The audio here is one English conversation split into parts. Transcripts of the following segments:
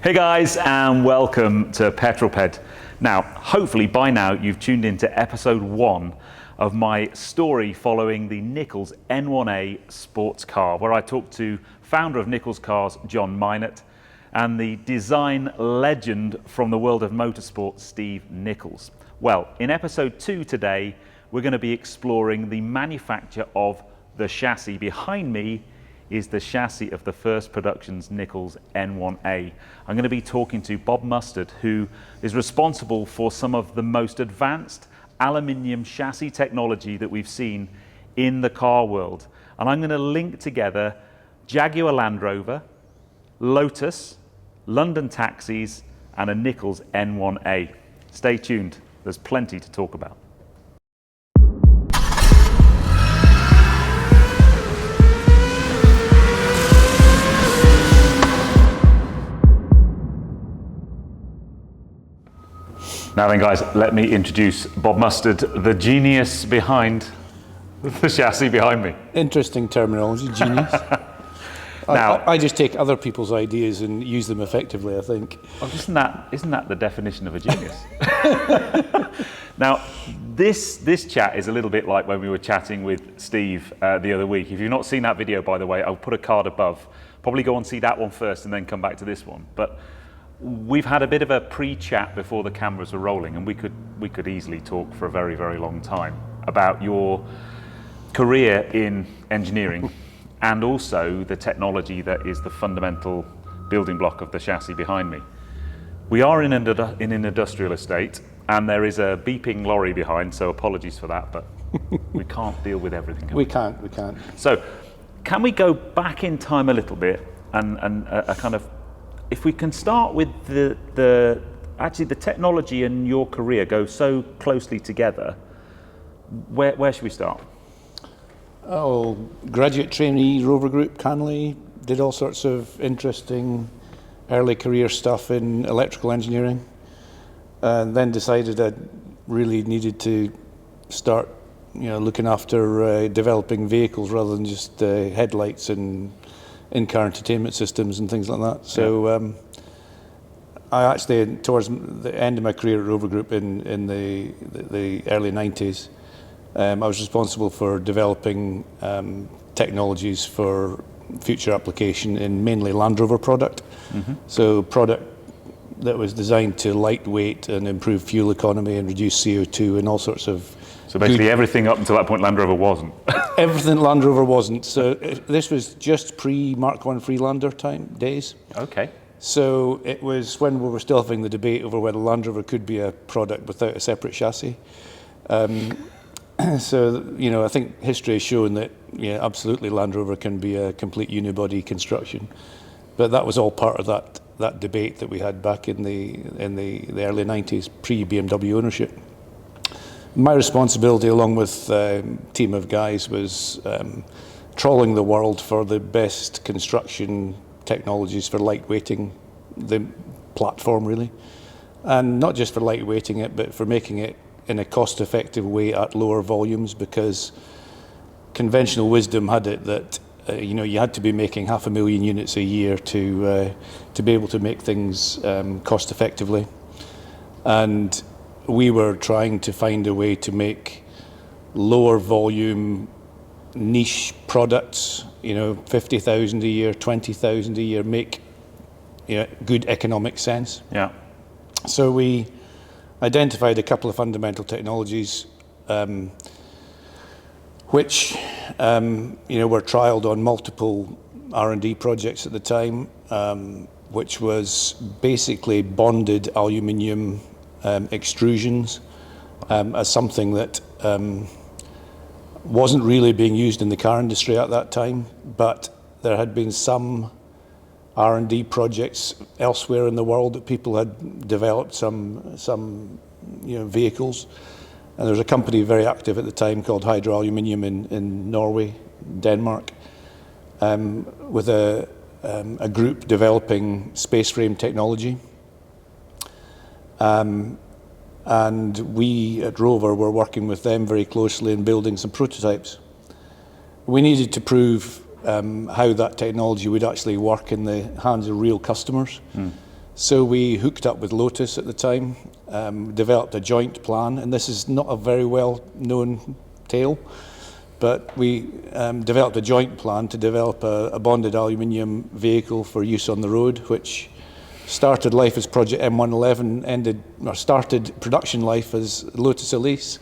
Hey guys, and welcome to Petrol Ped. Now, hopefully by now you've tuned into episode 1 of my story following the Nichols N1A sports car, where I talked to founder of Nichols Cars, John Minot, and the design legend from the world of motorsport, Steve Nichols. Well, in episode 2 today, we're going to be exploring the manufacture of the chassis. Behind me is the chassis of the first production's Nichols N1A. I'm going to be talking to Bob Mustard, who is responsible for some of the most advanced aluminium chassis technology that we've seen in the car world. And I'm going to link together Jaguar Land Rover, Lotus, London taxis, and a Nichols N1A. Stay tuned, there's plenty to talk about. Now then guys, let me introduce Bob Mustard, the genius behind the chassis behind me. Interesting terminology, genius. Now, I just take other people's ideas and use them effectively, I think. Well, isn't that the definition of a genius? Now, this chat is a little bit like when we were chatting with Steve the other week. If you've not seen that video, by the way, I'll put a card above. Probably go and see that one first and then come back to this one. But we've had a bit of a pre-chat before the cameras were rolling, and we could easily talk for a very, very long time about your career in engineering and also the technology that is the fundamental building block of the chassis behind me. We are in an industrial estate, and there is a beeping lorry behind, so apologies for that, but we can't deal with everything. We can't. So can we go back in time a little bit and a kind of, if we can start with actually the technology and your career go so closely together, where should we start? Oh, graduate trainee, Rover Group, Canley, did all sorts of interesting early career stuff in electrical engineering, and then decided I really needed to start, looking after developing vehicles rather than just headlights and in-car entertainment systems and things like that. So I actually, towards the end of my career at Rover Group in the early 90s, I was responsible for developing technologies for future application in mainly Land Rover product. Mm-hmm. So product that was designed to lightweight and improve fuel economy and reduce CO2 and all sorts of. So basically everything up until that point Land Rover wasn't. Everything Land Rover wasn't. So this was just pre-Mark I Freelander days. Okay. So it was when we were still having the debate over whether Land Rover could be a product without a separate chassis. So, I think history has shown that, absolutely Land Rover can be a complete unibody construction. But that was all part of that debate that we had back in the early 90s, pre-BMW ownership. My responsibility, along with a team of guys, was trawling the world for the best construction technologies for lightweighting the platform, really. And not just for lightweighting it, but for making it in a cost-effective way at lower volumes, because conventional wisdom had it that you had to be making 500,000 units a year to be able to make things cost-effectively. And we were trying to find a way to make lower volume niche products, 50,000 a year, 20,000 a year, make good economic sense. Yeah. So we identified a couple of fundamental technologies which were trialed on multiple R&D projects at the time, which was basically bonded aluminium extrusions as something that wasn't really being used in the car industry at that time, but there had been some R&D projects elsewhere in the world that people had developed some vehicles. And there was a company very active at the time called Hydro Aluminium in Norway, Denmark, with a group developing space frame technology. And we at Rover were working with them very closely in building some prototypes. We needed to prove how that technology would actually work in the hands of real customers. So we hooked up with Lotus at the time, developed a joint plan, and this is not a very well-known tale, but we developed a joint plan to develop a bonded aluminium vehicle for use on the road, which started life as Project M111, started production life as Lotus Elise,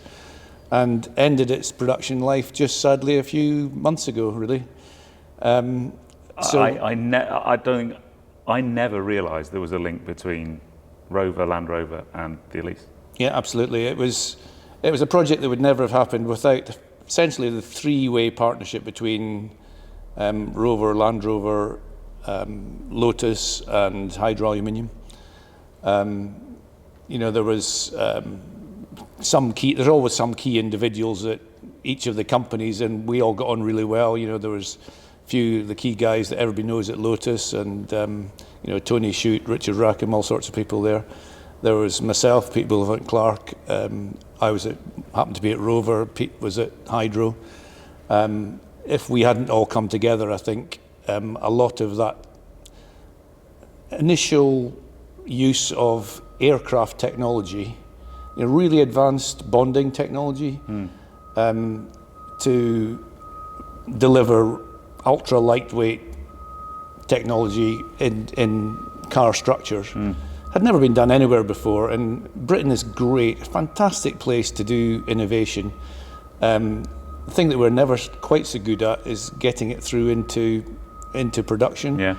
and ended its production life just sadly a few months ago, really. I never realised there was a link between Land Rover and the Elise. Yeah, absolutely. It was a project that would never have happened without essentially the three-way partnership between Rover, Land Rover, Lotus, and Hydro Aluminium. There was there's always some key individuals at each of the companies, and we all got on really well. There was a few of the key guys that everybody knows at Lotus, and Tony Shute, Richard Rackham, all sorts of people there. There was myself, Pete Bullivant-Clark. I happened to be at Rover. Pete was at Hydro. If we hadn't all come together, I think a lot of that initial use of aircraft technology, really advanced bonding technology, to deliver ultra lightweight technology in car structures had never been done anywhere before. And Britain is great, fantastic place to do innovation. The thing that we're never quite so good at is getting it through into production. Yeah.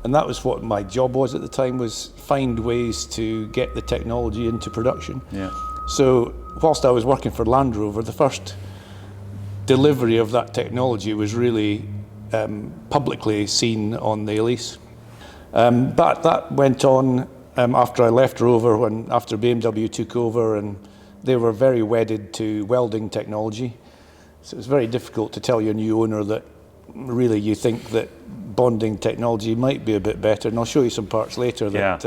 And that was what my job was at the time, was find ways to get the technology into production. Yeah. So whilst I was working for Land Rover, the first delivery of that technology was really publicly seen on the Elise. But that went on after I left Rover, after BMW took over, and they were very wedded to welding technology. So it's very difficult to tell your new owner that really you think that bonding technology might be a bit better. And I'll show you some parts later that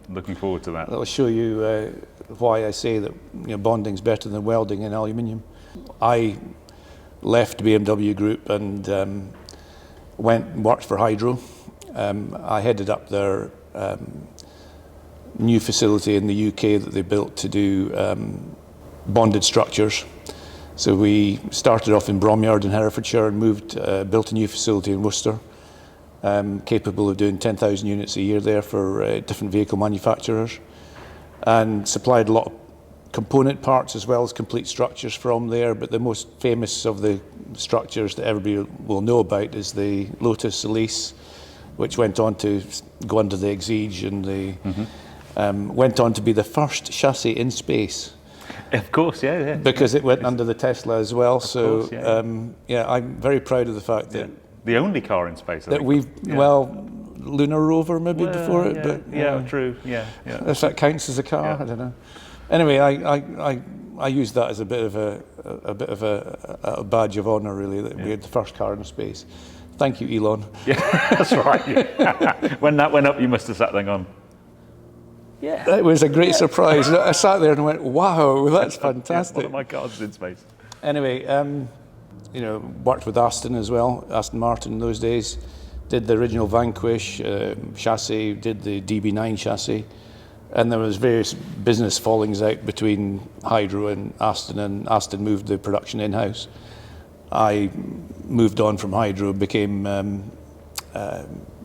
looking forward to that. I'll show you why I say that bonding's better than welding in aluminium. I left BMW Group and went and worked for Hydro. I headed up their new facility in the UK that they built to do bonded structures. So we started off in Bromyard in Herefordshire and built a new facility in Worcester, capable of doing 10,000 units a year there for different vehicle manufacturers, and supplied a lot of component parts as well as complete structures from there. But the most famous of the structures that everybody will know about is the Lotus Elise, which went on to go under the Exige, and went on to be the first chassis in space. Of course, yeah. Because it went under the Tesla as well. Of course, yeah. I'm very proud of the fact that the only car in space. That we've Lunar Rover maybe before it, but true, yeah. If that counts as a car, I don't know. Anyway, I used that as a bit of a badge of honour, really, that we had the first car in space. Thank you, Elon. Yeah, that's right. When that went up, you must have sat there going, yeah. It was a great surprise. I sat there and went, wow, that's fantastic. One of my cars is in space. Anyway, worked with Aston as well, Aston Martin in those days. Did the original Vanquish chassis, did the DB9 chassis. And there was various business fallings out between Hydro and Aston moved the production in-house. I moved on from Hydro,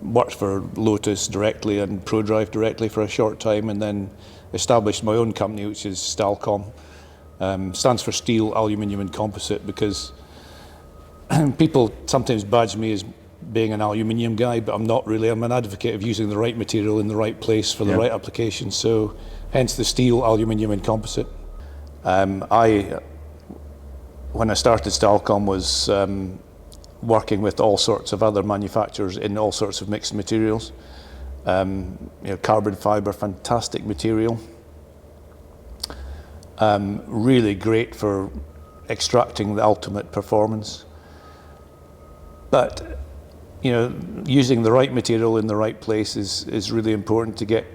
worked for Lotus directly and ProDrive directly for a short time, and then established my own company, which is Stalcom. Stands for Steel, Aluminium and Composite, because people sometimes badge me as being an aluminium guy, but I'm not really. I'm an advocate of using the right material in the right place for the right application, so hence the Steel, Aluminium and Composite. When I started Stalcom was working with all sorts of other manufacturers in all sorts of mixed materials. Carbon fibre, fantastic material. Really great for extracting the ultimate performance. But using the right material in the right place is really important to get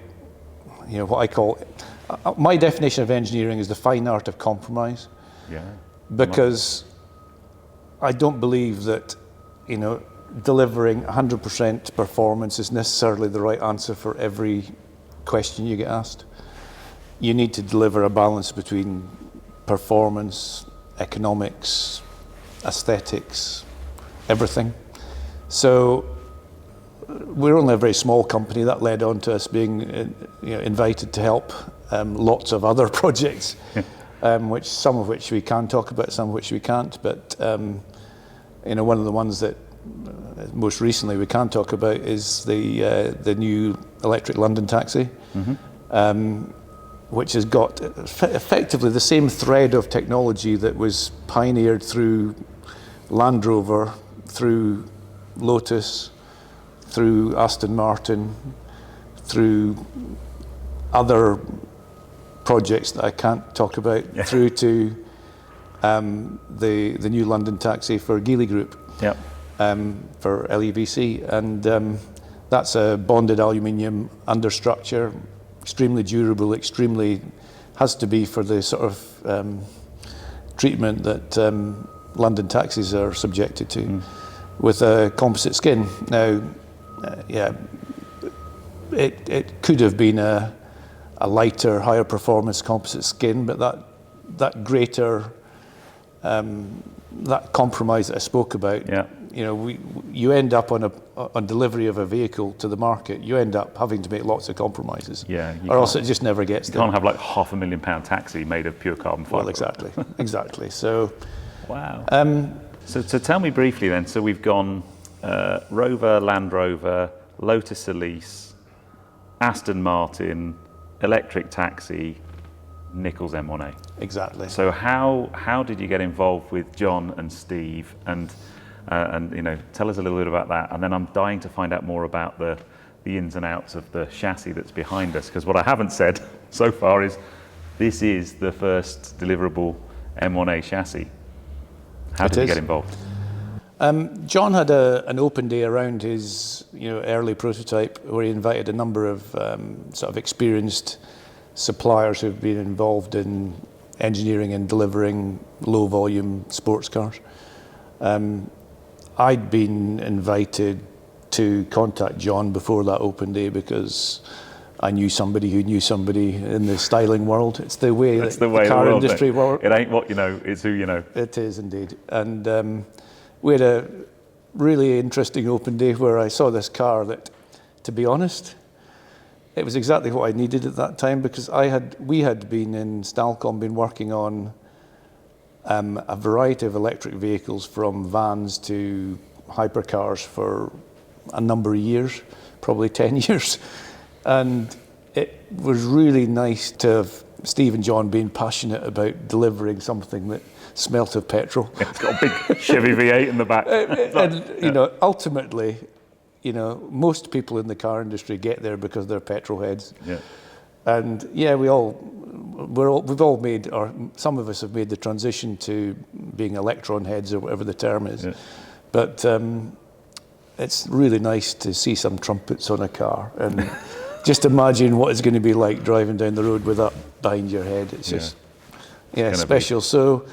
what I call my definition of engineering is the fine art of compromise. Yeah. Because I don't believe that delivering 100% performance is necessarily the right answer for every question you get asked. You need to deliver a balance between performance, economics, aesthetics, everything. So we're only a very small company. That led on to us being invited to help lots of other projects, some of which we can talk about, some of which we can't. But one of the ones that most recently we can talk about is the new electric London taxi, which has got effectively the same thread of technology that was pioneered through Land Rover, through Lotus, through Aston Martin, through other projects that I can't talk about, through to the new London taxi for Geely Group, for LEVC. And that's a bonded aluminium understructure, extremely durable, has to be for the sort of treatment that London taxis are subjected to, with a composite skin. Now, it could have been a lighter, higher performance composite skin, but that greater, that compromise that I spoke about, you end up on delivery of a vehicle to the market, you end up having to make lots of compromises, or else it just never gets there. You can't have like £500,000 taxi made of pure carbon fibre. Well, exactly. So, wow. So tell me briefly then. So we've gone Rover, Land Rover, Lotus Elise, Aston Martin, electric taxi, Nichols N1A. Exactly. So how did you get involved with John and Steve, and tell us a little bit about that, and then I'm dying to find out more about the ins and outs of the chassis that's behind us, because what I haven't said so far is this is the first deliverable M1A chassis. How did you get involved? John had an open day around his early prototype where he invited a number of sort of experienced suppliers who've been involved in engineering and delivering low volume sports cars. I'd been invited to contact John before that open day because I knew somebody who knew somebody in the styling world. It's the way the car industry works. It ain't what you know, it's who you know. It is indeed. And we had a really interesting open day where I saw this car that, to be honest, it was exactly what I needed at that time, because we had been in Stalcom, been working on a variety of electric vehicles, from vans to hypercars, for a number of years, probably 10 years. And it was really nice to have Steve and John being passionate about delivering something that smelt of petrol. It's got a big Chevy V8 in the back. Ultimately, most people in the car industry get there because they're petrol heads. Yeah. And we've all made, or some of us have made the transition to being electron heads, or whatever the term is. Yeah. But it's really nice to see some trumpets on a car, and just imagine what it's going to be like driving down the road with that behind your head. It's just, special. So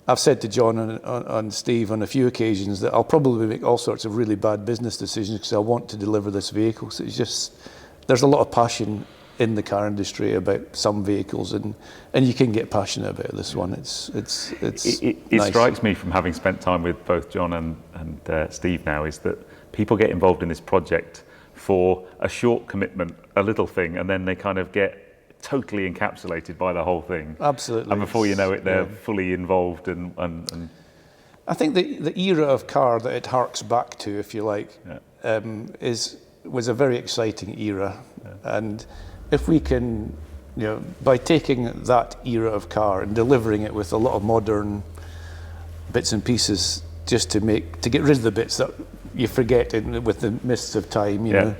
I've said to John and Steve on a few occasions that I'll probably make all sorts of really bad business decisions because I want to deliver this vehicle. So it's just, there's a lot of passion in the car industry about some vehicles, and you can get passionate about this one. It nice. Strikes me, from having spent time with both John and Steve now, is that people get involved in this project for a short commitment, a little thing, and then they kind of get totally encapsulated by the whole thing. Absolutely. And before you know it, they're fully involved. And I think the era of car that it harks back to, if you like, was a very exciting era. Yeah. And if we can, by taking that era of car and delivering it with a lot of modern bits and pieces, just to get rid of the bits that you forget with the mists of time,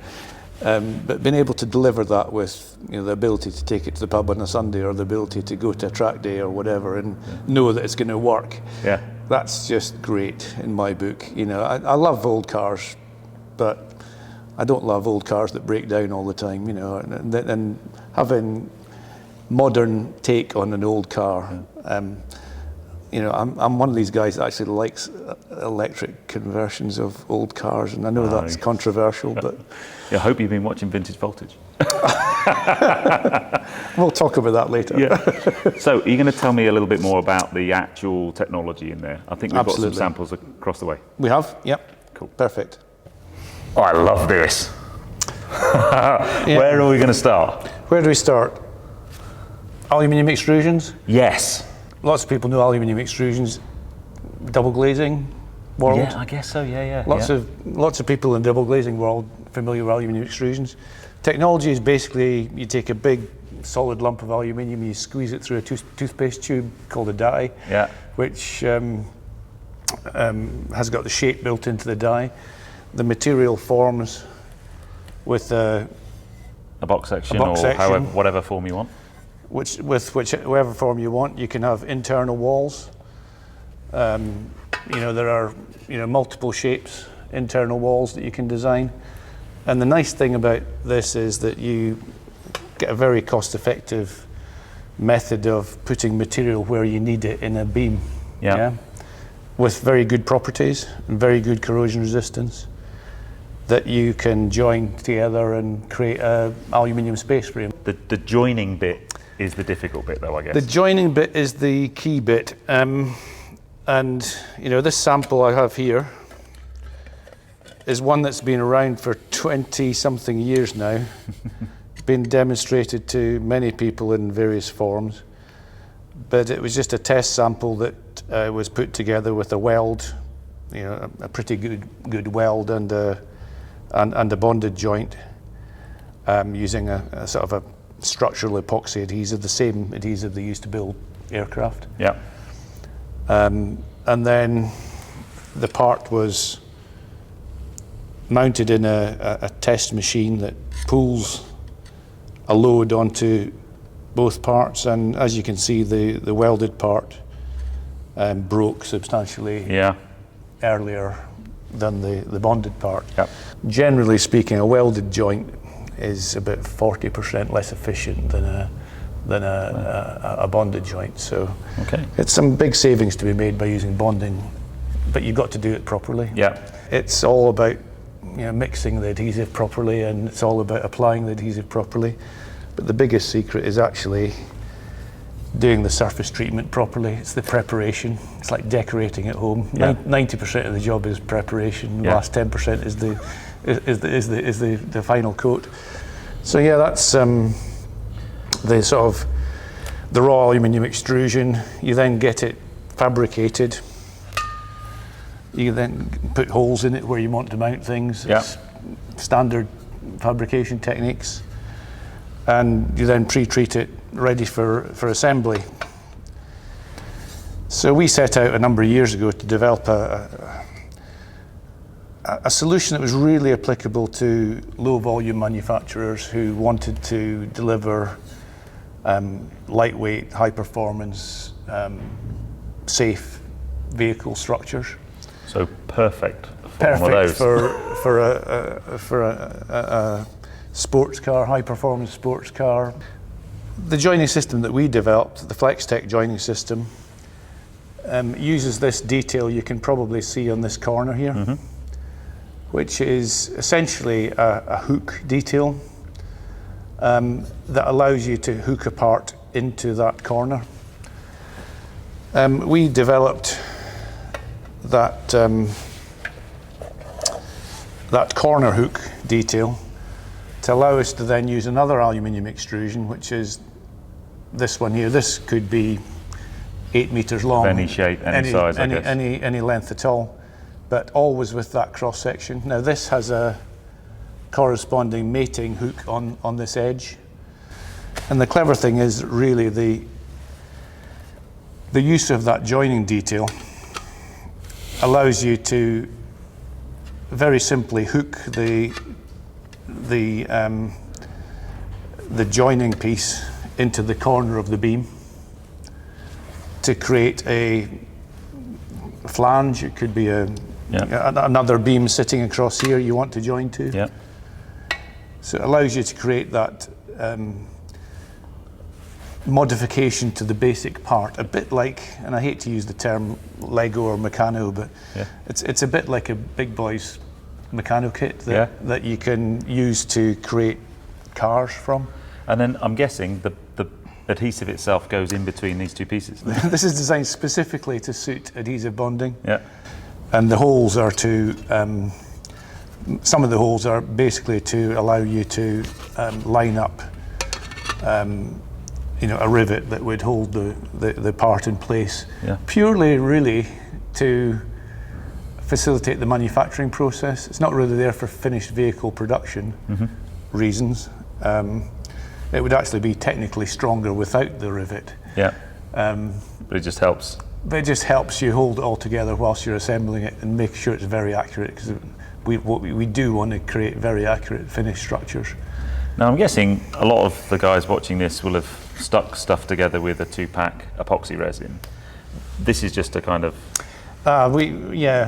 but being able to deliver that with the ability to take it to the pub on a Sunday, or the ability to go to a track day or whatever, and know that it's going to work. Yeah, that's just great in my book. I love old cars, but I don't love old cars that break down all the time. And having modern take on an old car. you know, I'm one of these guys that actually likes electric conversions of old cars, and I know that's controversial, but I hope you've been watching Vintage Voltage. We'll talk about that later. Yeah. So, are you going to tell me a little bit more about the actual technology in there? I think we've got some samples across the way. We have? Yep. Cool. Perfect. Oh, I love this. Where are we going to start? Where do we start? Aluminium extrusions? Yes. Lots of people know aluminium extrusions. Double glazing world? Yeah, I guess so, yeah. Lots of people in the double glazing world familiar with aluminium extrusions. Technology is basically, you take a big solid lump of aluminium, you squeeze it through a toothpaste tube called a die, which has got the shape built into the die. The material forms with a box section, or however, whatever form you want. Whichever form you want. You can have internal walls. You know, there are multiple shapes, internal walls that you can design. And the nice thing about this is that you get a very cost-effective method of putting material where you need it in a beam. With very good properties and very good corrosion resistance that you can join together and create an aluminium space frame. The joining bit is the difficult bit, though, I guess. The joining bit is the key bit. And you know, this sample I have here is one that's been around for 20-something years now, been demonstrated to many people in various forms, but it was just a test sample that was put together with a weld, you know, a pretty good weld and a bonded joint, using a sort of a structural epoxy adhesive, the same adhesive they used to build aircraft. Yeah. And then the part was mounted in a test machine that pulls a load onto both parts, and as you can see, the welded part broke substantially earlier than the bonded part. Yep. Generally speaking, a welded joint is about 40% less efficient than a bonded joint. So it's some big savings to be made by using bonding, but you've got to do it properly. Yeah. It's all about mixing the adhesive properly, and it's all about applying the adhesive properly. But the biggest secret is actually doing the surface treatment properly. It's the preparation. It's like decorating at home. 90% of the job is preparation. The last 10% is the final coat. So yeah, that's the sort of the raw aluminium extrusion. You then get it fabricated. You then put holes in it where you want to mount things. It's standard fabrication techniques. And you then pre-treat it, ready for assembly. So we set out a number of years ago to develop a solution that was really applicable to low volume manufacturers who wanted to deliver lightweight, high performance, safe vehicle structures. So perfect for one of those. for a sports car, high performance sports car. The joining system that we developed, the FlexTech joining system, uses this detail you can probably see on this corner here, which is essentially a hook detail that allows you to hook a part into that corner. We developed that corner hook detail to allow us to then use another aluminium extrusion, which is this one here. This could be 8 meters long. Any shape, any size, I guess. Any length at all, but always with that cross section. Now this has a corresponding mating hook on this edge. And the clever thing is really the use of that joining detail allows you to very simply hook the joining piece into the corner of the beam to create a flange. It could be another beam sitting across here you want to join to. So it allows you to create that modification to the basic part, a bit like, and I hate to use the term Lego or Meccano, but it's a bit like a big boy's Meccano kit that you can use to create cars from. And then I'm guessing the adhesive itself goes in between these two pieces. This is designed specifically to suit adhesive bonding. Yeah. And the holes are to, some of the holes are basically to allow you to line up a rivet that would hold the part in place, purely really to facilitate the manufacturing process. It's not really there for finished vehicle production reasons. It would actually be technically stronger without the rivet. Yeah. But it just helps. But it just helps you hold it all together whilst you're assembling it and make sure it's very accurate, because we do want to create very accurate finished structures. Now I'm guessing a lot of the guys watching this will have stuck stuff together with a 2-pack epoxy resin. This is just a kind of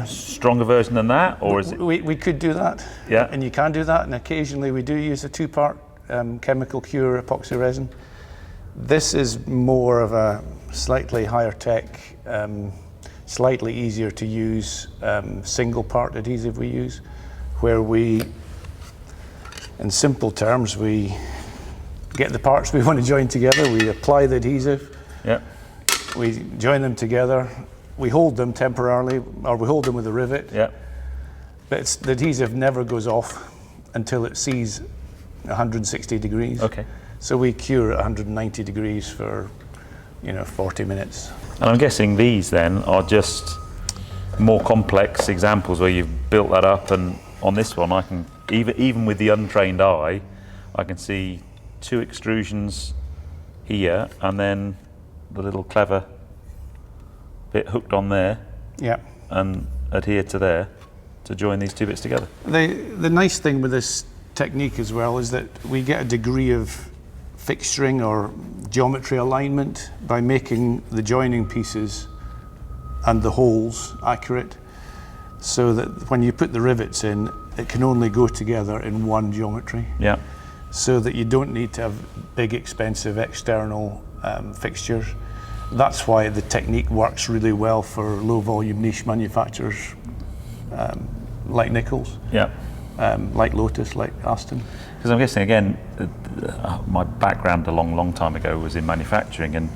stronger version than that, or is it? We could do that, and you can do that, and occasionally we do use a 2-part chemical cure epoxy resin. This is more of a slightly higher tech, slightly easier to use single part adhesive we use, where we, in simple terms, we get the parts we want to join together, we apply the adhesive, we join them together, we hold them temporarily, or we hold them with a rivet, but the adhesive never goes off until it sees 160 degrees. Okay. So we cure at 190 degrees for 40 minutes. And I'm guessing these then are just more complex examples where you've built that up, and on this one I can, even with the untrained eye, I can see 2 extrusions here and then the little clever bit hooked on there and adhered to there to join these 2 bits together. The nice thing with this technique as well is that we get a degree of fixturing or geometry alignment by making the joining pieces and the holes accurate, so that when you put the rivets in, it can only go together in one geometry. Yeah. So that you don't need to have big, expensive external fixtures. That's why the technique works really well for low volume niche manufacturers like Nichols. Yeah. Like Lotus, like Aston. Because I'm guessing, again, my background a long time ago was in manufacturing, and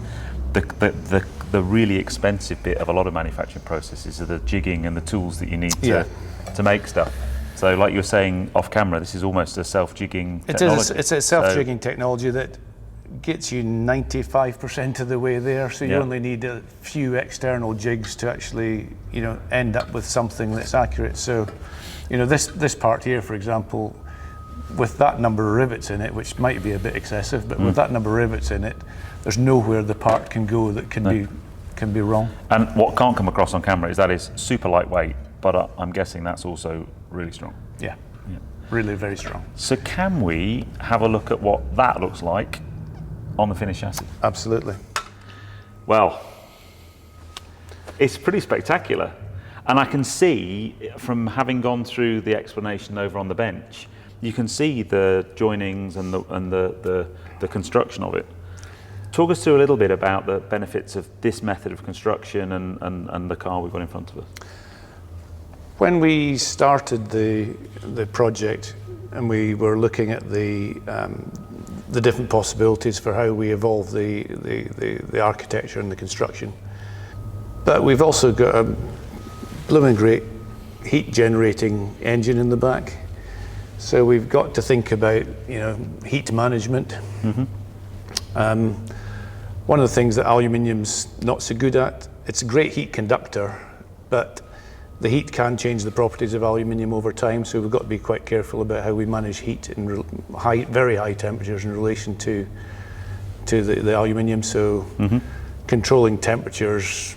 the really expensive bit of a lot of manufacturing processes are the jigging and the tools that you need to make stuff. So like you were saying off camera, this is almost a self-jigging technology. It's a self-jigging technology that gets you 95% of the way there, so you only need a few external jigs to actually end up with something that's accurate. So this part here, for example, with that number of rivets in it, which might be a bit excessive, but with that number of rivets in it, there's nowhere the part can go that can be wrong. And what can't come across on camera is that it's super lightweight, but I'm guessing that's also really strong. Yeah, really very strong. So can we have a look at what that looks like on the finished chassis? Absolutely. Well, it's pretty spectacular. And I can see, from having gone through the explanation over on the bench, you can see the joinings and the construction of it. Talk us through a little bit about the benefits of this method of construction and the car we've got in front of us. When we started the project and we were looking at the different possibilities for how we evolve the architecture and the construction, but we've also got a blooming great heat generating engine in the back. So we've got to think about heat management. One of the things that aluminium's not so good at, it's a great heat conductor, but the heat can change the properties of aluminium over time, so we've got to be quite careful about how we manage heat in very high temperatures in relation to the aluminium. So controlling temperatures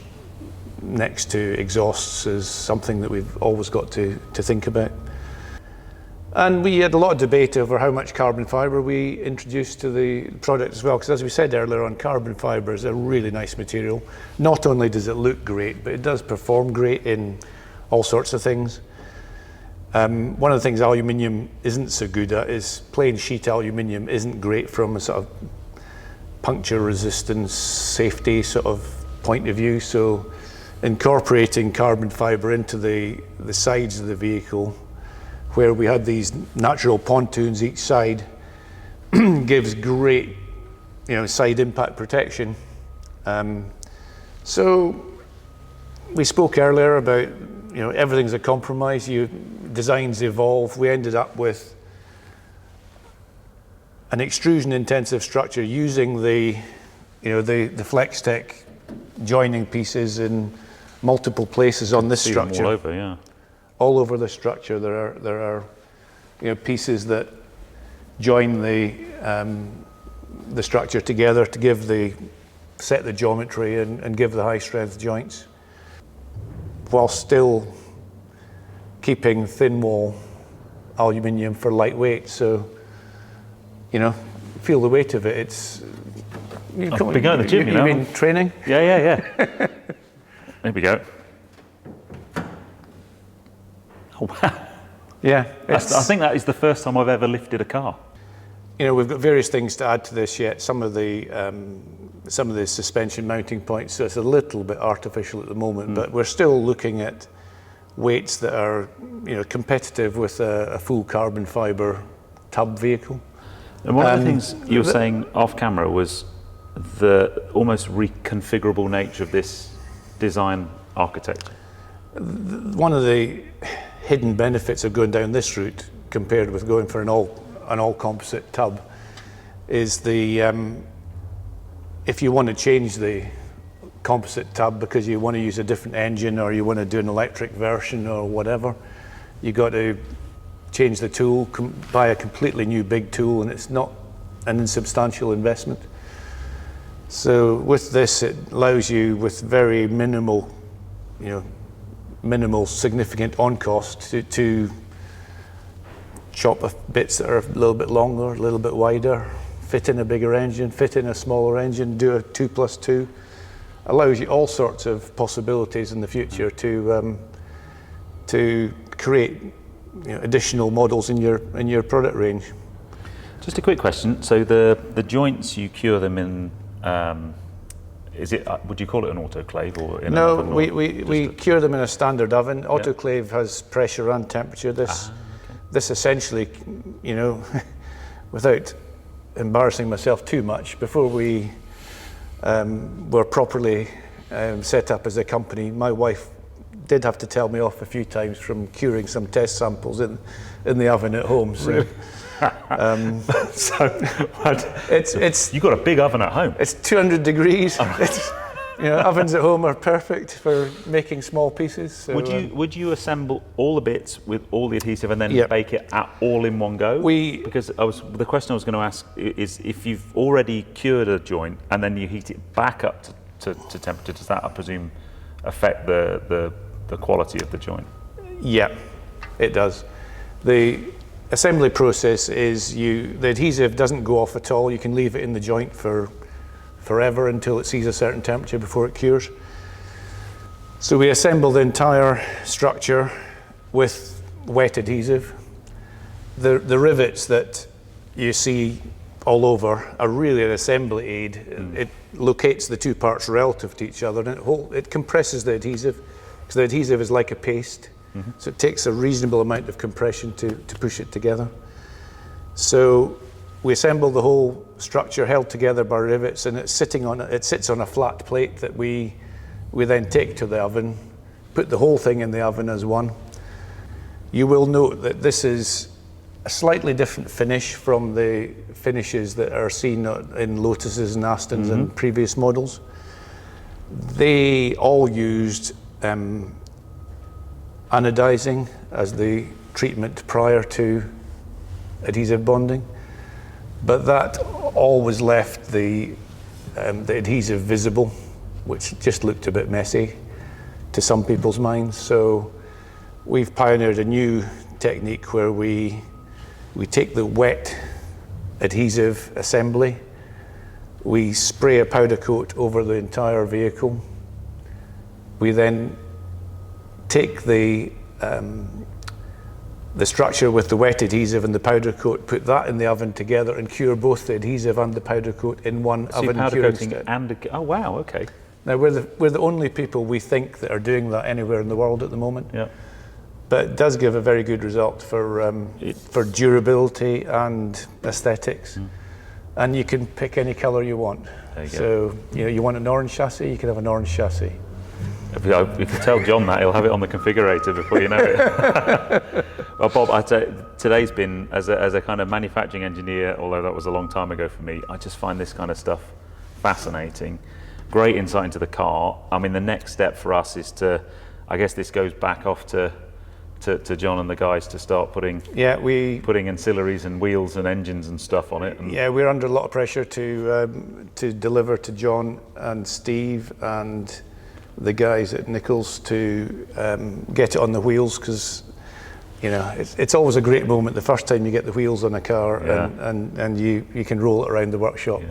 next to exhausts is something that we've always got to think about. And we had a lot of debate over how much carbon fibre we introduced to the product as well, because as we said earlier on, carbon fibre is a really nice material. Not only does it look great, but it does perform great in all sorts of things. One of the things aluminium isn't so good at is plain sheet aluminium isn't great from a sort of puncture resistance, safety sort of point of view. So incorporating carbon fibre into the sides of the vehicle, where we had these natural pontoons each side, gives great, side impact protection. So we spoke earlier about, everything's a compromise. Designs evolve. We ended up with an extrusion intensive structure using the Flex-Tech joining pieces in multiple places on this structure. All over, yeah. All over the structure, there are pieces that join the structure together to set the geometry and give the high strength joints, while still keeping thin wall aluminium for lightweight. So, feel the weight of it. It's I've been going to the gym, you mean training? Yeah. There we go. Oh wow. Yeah. I think that is the first time I've ever lifted a car. We've got various things to add to this yet. Some of the suspension mounting points, so it's a little bit artificial at the moment, but we're still looking at weights that are competitive with a full carbon fibre tub vehicle. And one of the things you were saying off camera was the almost reconfigurable nature of this design architecture. One of the hidden benefits of going down this route compared with going for an all composite tub is if you want to change the composite tub because you want to use a different engine or you want to do an electric version or whatever, you got to change the tool, buy a completely new big tool, and it's not an insubstantial investment. So with this, it allows you with very minimal significant on cost to chop bits that are a little bit longer, a little bit wider, fit in a bigger engine, fit in a smaller engine, do a 2+2. Allows you all sorts of possibilities in the future to create additional models in your product range. Just a quick question. So the joints, you cure them in. Is it? Would you call it an autoclave or in an oven? No, we cure them in a standard oven. Autoclave has pressure and temperature. This essentially, without embarrassing myself too much, before we were properly set up as a company, my wife did have to tell me off a few times from curing some test samples in the oven at home. So. Really? You've got a big oven at home. It's 200 degrees. Ovens at home are perfect for making small pieces. So, would you assemble all the bits with all the adhesive and then bake it all in one go? Because the question I was going to ask is if you've already cured a joint and then you heat it back up to temperature, does that, I presume, affect the quality of the joint? Yeah, it does. The assembly process is the adhesive doesn't go off at all. You can leave it in the joint for forever until it sees a certain temperature before it cures. So we assemble the entire structure with wet adhesive. The rivets that you see all over are really an assembly aid. It locates the two parts relative to each other, and it compresses the adhesive, because the adhesive is like a paste. So it takes a reasonable amount of compression to push it together. So we assemble the whole structure held together by rivets, and it sits on a flat plate that we then take to the oven, put the whole thing in the oven as one. You will note that this is a slightly different finish from the finishes that are seen in Lotuses and Astons and previous models. They all used anodizing as the treatment prior to adhesive bonding, but that always left the adhesive visible, which just looked a bit messy to some people's minds. So we've pioneered a new technique where we take the wet adhesive assembly, we spray a powder coat over the entire vehicle, we then take the the structure with the wet adhesive and the powder coat, put that in the oven together and cure both the adhesive and the powder coat in one So oven powder curing coating stick. and oh wow, okay. Now we're the only people we think that are doing that anywhere in the world at the moment. Yeah. But it does give a very good result for durability and aesthetics. And you can pick any colour you want. There you go. So you want an orange chassis, you can have an orange chassis. If you tell John that, he'll have it on the configurator before you know it. Well, Bob, I'd say today's been, as a kind of manufacturing engineer, although that was a long time ago for me, I just find this kind of stuff fascinating. Great insight into the car. I mean, the next step for us is to, I guess this goes back off to John and the guys to start putting ancillaries and wheels and engines and stuff on it. And yeah, we're under a lot of pressure to deliver to John and Steve and the guys at Nichols to get it on the wheels, because it's always a great moment the first time you get the wheels on a car, and you can roll it around the workshop. Yeah.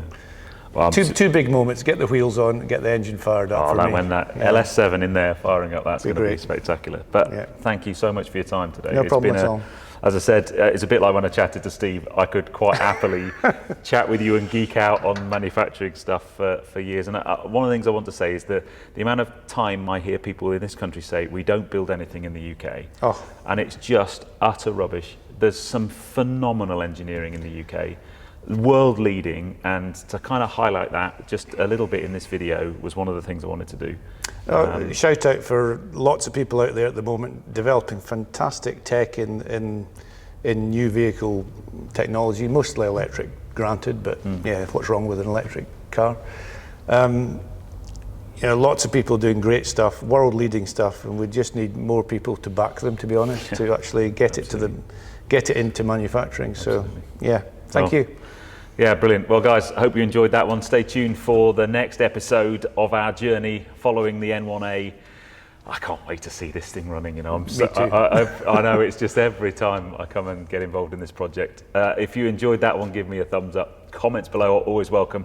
Well, two big moments: get the wheels on, and get the engine fired up. When that LS7 in there firing up, that's going to be spectacular. But thank you so much for your time today. No problem at all. As I said, it's a bit like when I chatted to Steve. I could quite happily chat with you and geek out on manufacturing stuff for years. And one of the things I want to say is that the amount of time I hear people in this country say we don't build anything in the UK, and it's just utter rubbish. There's some phenomenal engineering in the UK, world leading, and to kind of highlight that just a little bit in this video was one of the things I wanted to do. Shout out for lots of people out there at the moment developing fantastic tech in new vehicle technology, mostly electric, granted, but what's wrong with an electric car? Lots of people doing great stuff, world leading stuff, and we just need more people to back them, to be honest, to actually get it to them, get it into manufacturing. Absolutely. So thank you. Yeah, brilliant. Well, guys, I hope you enjoyed that one. Stay tuned for the next episode of our journey following the N1A. I can't wait to see this thing running. Me too. I know, it's just every time I come and get involved in this project. If you enjoyed that one, give me a thumbs up. Comments below are always welcome.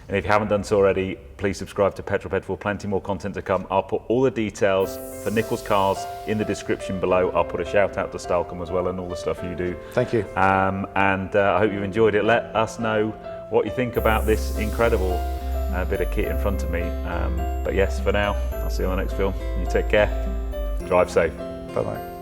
And if you haven't done so already, please subscribe to Petrol Ped for plenty more content to come. I'll put all the details for Nichols Cars in the description below. I'll put a shout out to Stalcom as well and all the stuff you do. Thank you. I hope you enjoyed it. Let us know what you think about this incredible bit of kit in front of me. But yes, for now, I'll see you on the next film. You take care. Drive safe. Bye-bye.